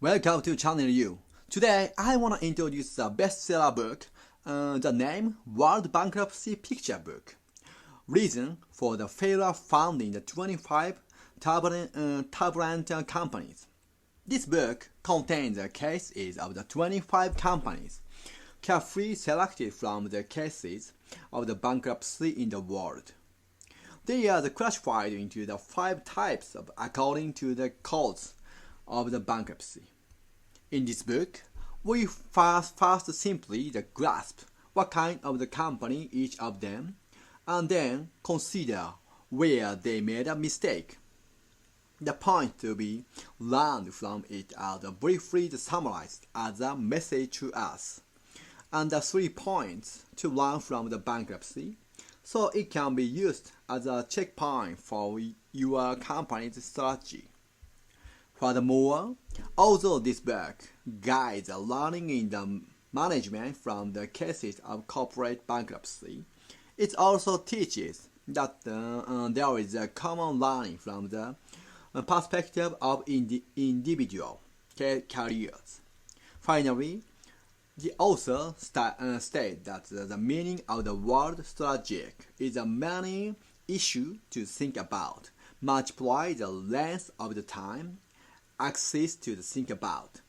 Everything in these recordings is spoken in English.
Welcome to Channel U. Today I want to introduce the bestseller book, the name World Bankruptcy Picture Book. Reason for the failure found in the 25 turbulent companies. This book contains the cases of the 25 companies, carefully selected from the cases of the bankruptcy in the world. They are classified into the 5 types according to the cause of the bankruptcy. In this book, we first simply grasp what kind of the company each of them, and then consider where they made a mistake. The point to be learned from it are briefly summarized as a message to us, and the 3 points to learn from the bankruptcy, so it can be used as a checkpoint for your company's strategy. Furthermore, although this book guides learning in the management from the cases of corporate bankruptcy, it also teaches that there is a common learning from the perspective of individual careers. Finally, the author states that the meaning of the word strategic is a many issue to think about. Multiply the length of the time axis to think about,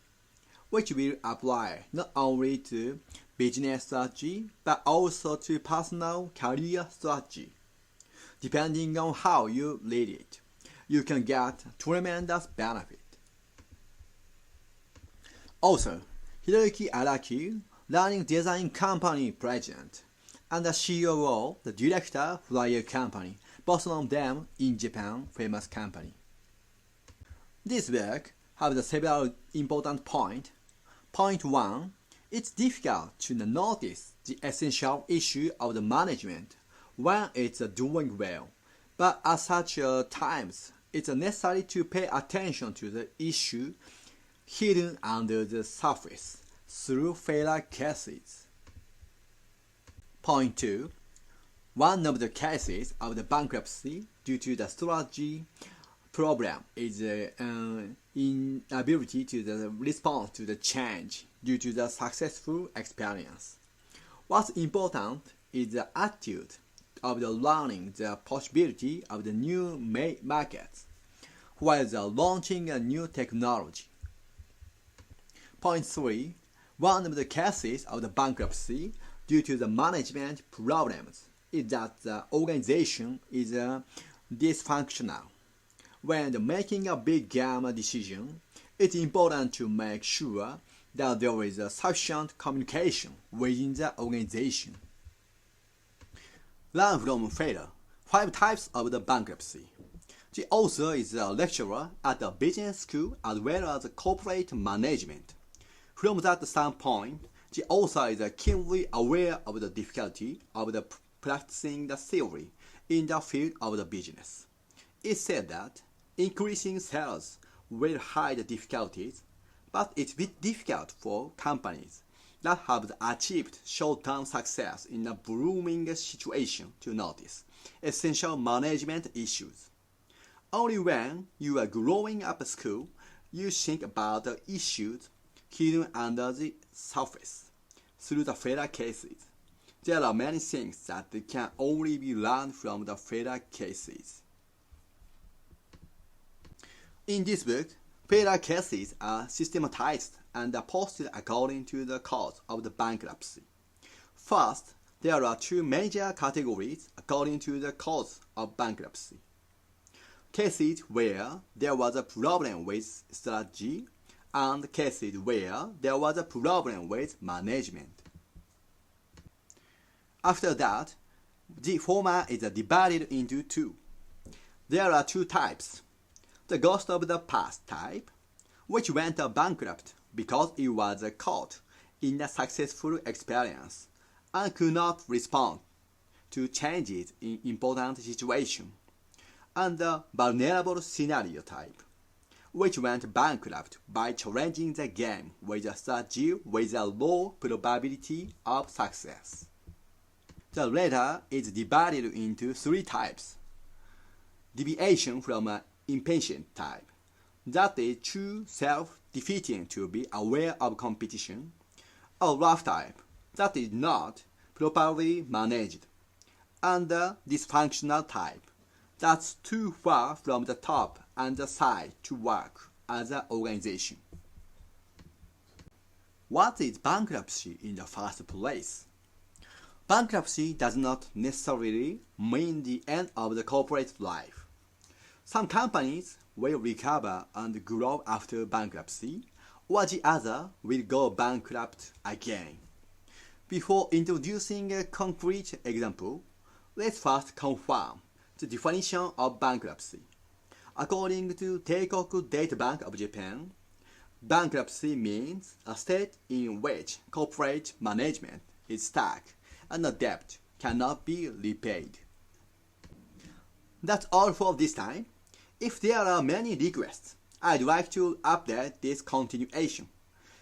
which will apply not only to business strategy but also to personal career strategy. Depending on how you read it, you can get tremendous benefit. Also, Hiroyuki Araki, Learning Design Company President, and the CEO, the Director, Flyer Company, both of them in Japan, famous company. This book has several important points. Point 1. It's difficult to notice the essential issue of the management when it's doing well, but at such times, it's necessary to pay attention to the issue hidden under the surface through failure cases. Point 2. One of the cases of the bankruptcy due to the strategy problem is inability to respond to the change due to the successful experience. What's important is the attitude of the learning the possibility of the new markets while launching a new technology. Point 3. One of the cases of the bankruptcy due to the management problems is that the organization is dysfunctional. When making a big game decision, it's important to make sure that there is sufficient communication within the organization. Learn from failure. 5 types of the bankruptcy. The author is a lecturer at the business school as well as corporate management. From that standpoint, the author is keenly aware of the difficulty of practicing the theory in the field of the business. It said that increasing sales will hide difficulties, but it's a bit difficult for companies that have achieved short-term success in a blooming situation to notice essential management issues. Only when you are growing up at school, you think about the issues hidden under the surface through the failure cases. There are many things that can only be learned from the failure cases. In this book, failure cases are systematized and posted according to the cause of the bankruptcy. First, there are 2 major categories according to the cause of bankruptcy. Cases where there was a problem with strategy and cases where there was a problem with management. After that, the former is divided into 2. There are 2 types. The ghost of the past type, which went bankrupt because it was caught in a successful experience and could not respond to changes in important situations, and the vulnerable scenario type, which went bankrupt by challenging the game with a strategy with a low probability of success. The latter is divided into 3 types. Deviation from an impatient type, that is true self defeating to be aware of competition, a rough type that is not properly managed, and a dysfunctional type that's too far from the top and the side to work as an organization. What is bankruptcy in the first place? Bankruptcy does not necessarily mean the end of the corporate life. Some companies will recover and grow after bankruptcy, or the other will go bankrupt again. Before introducing a concrete example, let's first confirm the definition of bankruptcy. According to Teikoku Data Bank of Japan, bankruptcy means a state in which corporate management is stuck and the debt cannot be repaid. That's all for this time. If there are many requests, I'd like to update this continuation.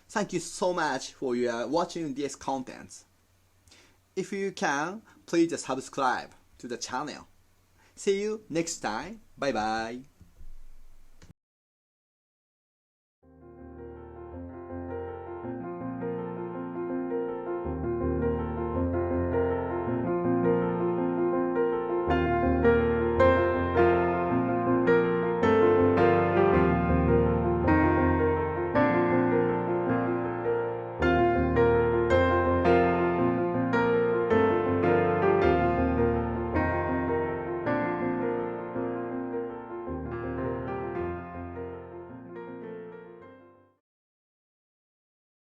Thank you so much for your watching this content. If you can, please subscribe to the channel. See you next time. Bye bye.